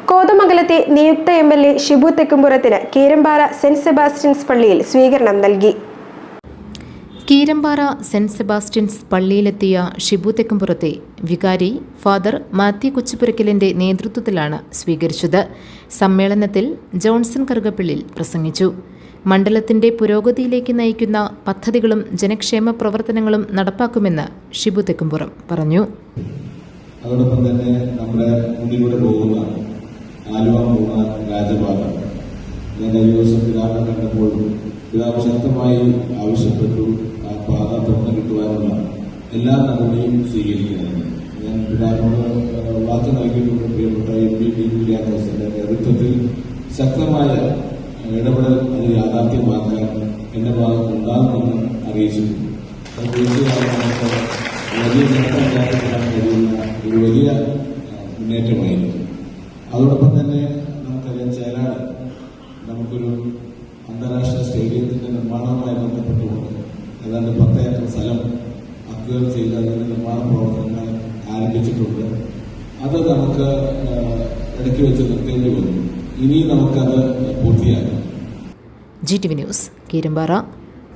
കോതമംഗലത്തെ നിയുക്ത MLA ഷിബു തെക്കുംപുറത്തിന് Keerampara saint Sebastian's പള്ളിയിൽ സ്വീകരണം നൽകി. കീരമ്പാറ സെന്റ് സെബാസ്റ്റ്യൻസ് പള്ളിയിലെത്തിയ ഷിബു തെക്കുംപുറത്തെ വികാരി ഫാദർ മാത്യു കൊച്ചുപുരയ്ക്കലിന്റെ നേതൃത്വത്തിലാണ് സ്വീകരിച്ചത്. സമ്മേളനത്തിൽ ജോൺസൺ കറുകപ്പിള്ളിൽ പ്രസംഗിച്ചു. മണ്ഡലത്തിന്റെ പുരോഗതിയിലേക്ക് നയിക്കുന്ന പദ്ധതികളും ജനക്ഷേമ പ്രവർത്തനങ്ങളും നടപ്പാക്കുമെന്ന് ഷിബു തെക്കുംപുറം പറഞ്ഞു. അതോടൊപ്പം തന്നെ നമ്മുടെ മുന്നിലൂടെ പോകുന്ന ആലുവ മൂന്നാർ രാജപാത ഞാൻ കഴിഞ്ഞ ദിവസം പിതാവിനെ കണ്ടപ്പോൾ പിതാവ് ശക്തമായി ആവശ്യപ്പെട്ടു ആ പാത തുറന്നു കിട്ടുവാനുള്ള എല്ലാ നടപടിയും സ്വീകരിക്കുന്നത്. ഞാൻ പിതാവിനോട് വാക്ക് നൽകിയിട്ടുണ്ട്. പ്രിയപ്പെട്ട MP കുര്യാക്കോസിന്റെ നേതൃത്വത്തിൽ ശക്തമായ ഇടപെടൽ അത് യാഥാർത്ഥ്യമാക്കാൻ എന്റെ ഭാഗത്ത് ഉണ്ടാകുമെന്ന് അറിയിച്ചിട്ടുണ്ട്. അത് തീർച്ചയായും നമുക്ക് വലിയ നേട്ടം ഉണ്ടാക്കാൻ കഴിയുന്ന ഒരു വലിയ മുന്നേറ്റമായിരിക്കും. അതോടൊപ്പം തന്നെ നമുക്കറിയാം, ചേലാട് നമുക്കൊരു അന്താരാഷ്ട്ര സ്റ്റേഡിയത്തിന്റെ നിർമ്മാണവുമായി ബന്ധപ്പെട്ടുകൊണ്ട് ഏതാണ്ട് 10 ഏക്കർ സ്ഥലം അക്വയർ ചെയ്ത് അതിന്റെ നിർമ്മാണ പ്രവർത്തനങ്ങൾ ആരംഭിച്ചിട്ടുണ്ട്. അത് നമുക്ക് ഇടയ്ക്ക് വെച്ച് നിർത്തേണ്ടി വന്നു. ഇനി നമുക്കത് പൂർത്തിയാക്കാം. GTV news, Keerampara.